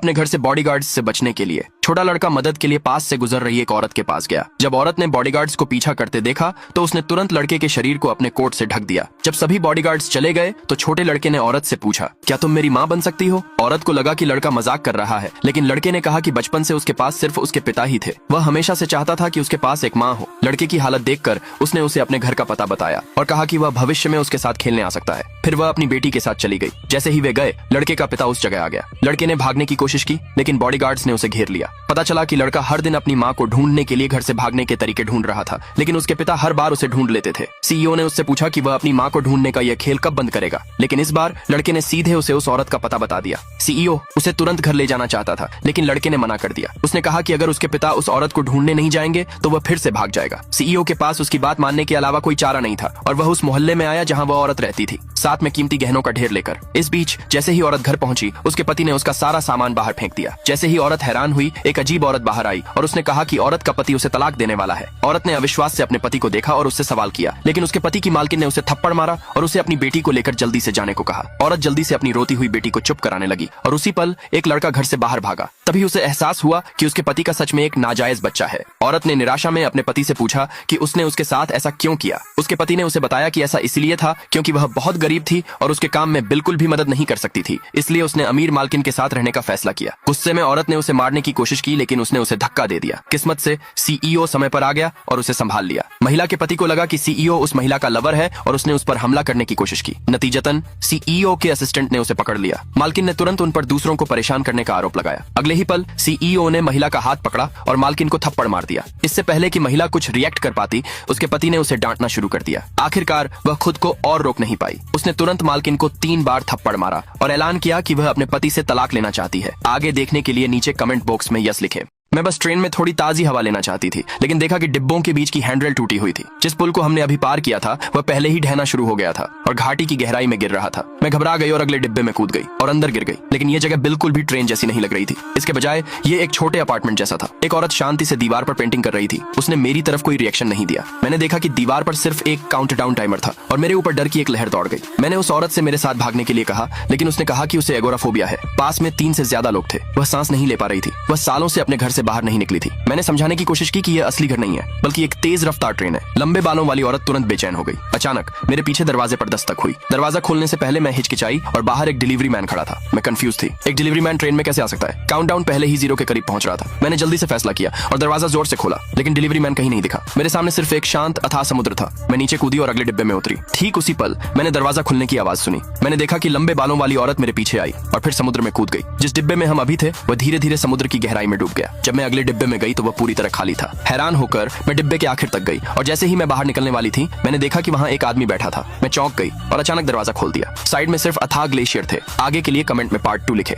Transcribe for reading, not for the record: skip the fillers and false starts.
अपने घर से बॉडीगार्ड्स से बचने के लिए। छोटा लड़का मदद के लिए पास से गुजर रही एक औरत के पास गया। जब औरत ने बॉडीगार्ड्स को पीछा करते देखा तो उसने तुरंत लड़के के शरीर को अपने कोट से ढक दिया। जब सभी बॉडीगार्ड्स चले गए तो छोटे लड़के ने औरत से पूछा, क्या तुम मेरी माँ बन सकती हो? औरत को लगा कि लड़का मजाक कर रहा है, लेकिन लड़के ने कहा कि बचपन से उसके पास सिर्फ उसके पिता ही थे। वह हमेशा से चाहता था कि उसके पास एक माँ हो। लड़के की हालत देखकर उसने उसे अपने घर का पता बताया और कहा कि वह भविष्य में उसके साथ खेलने आ सकता है। फिर वह अपनी बेटी के साथ चली गई। जैसे ही वे गए, लड़के का पिता उस जगह आ गया। लड़के ने भागने की कोशिश की, लेकिन बॉडीगार्ड्स ने उसे घेर लिया। पता चला कि लड़का हर दिन अपनी माँ को ढूंढने के लिए घर से भागने के तरीके ढूंढ रहा था, लेकिन उसके पिता हर बार उसे ढूंढ लेते थे। सीईओ ने उससे पूछा कि वह अपनी माँ को ढूंढने का यह खेल कब बंद करेगा, लेकिन इस बार लड़के ने सीधे उसे उस औरत का पता बता दिया। सीईओ उसे तुरंत घर ले जाना चाहता था, लेकिन लड़के ने मना कर दिया। उसने कहा कि अगर उसके पिता उस औरत को ढूंढने नहीं जाएंगे तो वह फिर से भाग जाएगा। सीईओ के पास उसकी बात मानने के अलावा कोई चारा नहीं था और वह उस मोहल्ले में आया जहां वह औरत रहती थी, साथ में कीमती गहनों का ढेर लेकर। इस बीच जैसे ही औरत घर पहुंची, उसके पति ने उसका सारा सामान बाहर फेंक दिया। जैसे ही औरत हैरान हुई, एक अजीब औरत बाहर आई और उसने कहा कि औरत का पति उसे तलाक देने वाला है। औरत ने अविश्वास से अपने पति को देखा और उससे सवाल किया, लेकिन उसके पति की मालकिन ने उसे थप्पड़ मारा और उसे अपनी बेटी को लेकर जल्दी से जाने को कहा। औरत जल्दी से अपनी रोती हुई बेटी को चुप कराने लगी और उसी पल एक लड़का घर से बाहर भागा। तभी उसे एहसास हुआ कि उसके पति का सच में एक नाजायज बच्चा है। औरत ने निराशा में अपने पति से पूछा कि उसने उसके साथ ऐसा क्यों किया। उसके पति ने उसे बताया कि ऐसा इसलिए था क्योंकि वह बहुत गरीब थी और उसके काम में बिल्कुल भी मदद नहीं कर सकती थी, इसलिए उसने अमीर मालकिन के साथ रहने का फैसला किया। गुस्से में औरत ने उसे मारने की कोशिश की, लेकिन उसने उसे धक्का दे दिया। किस्मत से सीईओ समय पर आ गया और उसे संभाल लिया। महिला के पति को लगा कि सीईओ उस महिला का लवर है और उसने उस पर हमला करने की कोशिश की। नतीजतन सीईओ के असिस्टेंट ने उसे पकड़ लिया। मालकिन ने तुरंत उन पर दूसरों को परेशान करने का आरोप लगाया। अगले ही पल सीईओ ने महिला का हाथ पकड़ा और मालकिन को थप्पड़ मार दिया। इससे पहले कि महिला कुछ रिएक्ट कर पाती, उसके पति ने उसे डांटना शुरू कर दिया। आखिरकार वह खुद को और रोक नहीं पाई। उसने तुरंत मालकिन को 3 बार थप्पड़ मारा और ऐलान किया कि वह अपने पति से तलाक लेना चाहती है। आगे देखने के लिए नीचे कमेंट बॉक्स में यस लिखें। मैं बस ट्रेन में थोड़ी ताजी हवा लेना चाहती थी, लेकिन देखा कि डिब्बों के बीच की हैंडरेल टूटी हुई थी। जिस पुल को हमने अभी पार किया था वह पहले ही ढहना शुरू हो गया था और घाटी की गहराई में गिर रहा था। मैं घबरा गई और अगले डिब्बे में कूद गई और अंदर गिर गई, लेकिन यह जगह बिल्कुल भी ट्रेन जैसी नहीं लग रही थी। इसके बजाय ये एक छोटे अपार्टमेंट जैसा था। एक औरत शांति से दीवार पर पेंटिंग कर रही थी। उसने मेरी तरफ कोई रिएक्शन नहीं दिया। मैंने देखा कि दीवार पर सिर्फ एक काउंटडाउन टाइमर था और मेरे ऊपर डर की एक लहर दौड़ गई। मैंने उस औरत से मेरे साथ भागने के लिए कहा, लेकिन उसने कहा कि उसे एगोराफोबिया है। पास में 3 से ज्यादा लोग थे। वह सांस नहीं ले पा रही थी। वह सालों से अपने घर से बाहर नहीं निकली थी। मैंने समझाने की कोशिश की कि यह असली घर नहीं है, बल्कि एक तेज रफ्तार ट्रेन है। लंबे बालों वाली औरत तुरंत बेचैन हो गई। अचानक मेरे पीछे दरवाजे पर दस्तक हुई। दरवाजा खोलने से पहले मैं हिचकिचाई और बाहर एक डिलीवरी मैन खड़ा था। मैं कंफ्यूज थी। एक डिलीवरी मैन ट्रेन में कैसे आ सकता है? काउंटडाउन पहले ही 0 के करीब पहुंच रहा था। मैंने जल्दी से फैसला किया और दरवाजा जोर से खोला, लेकिन डिलीवरी मैन कहीं नहीं दिखा। मेरे सामने सिर्फ एक शांत अथाह समुद्र था। मैं नीचे कूदी और अगले डिब्बे में उतरी। ठीक उसी पल मैंने दरवाजा खुलने की आवाज सुनी। मैंने देखा कि लंबे बालों वाली औरत मेरे पीछे आई और फिर समुद्र में कूद गई। जिस डिब्बे में हम अभी थे वह धीरे धीरे समुद्र की गहराई में डूब गया। जब मैं अगले डिब्बे में गई तो वह पूरी तरह खाली था। हैरान होकर मैं डिब्बे के आखिर तक गई और जैसे ही मैं बाहर निकलने वाली थी, मैंने देखा कि वहाँ एक आदमी बैठा था। मैं चौंक गई और अचानक दरवाजा खोल दिया। साइड में सिर्फ अथाह ग्लेशियर थे। आगे के लिए कमेंट में पार्ट 2 लिखे।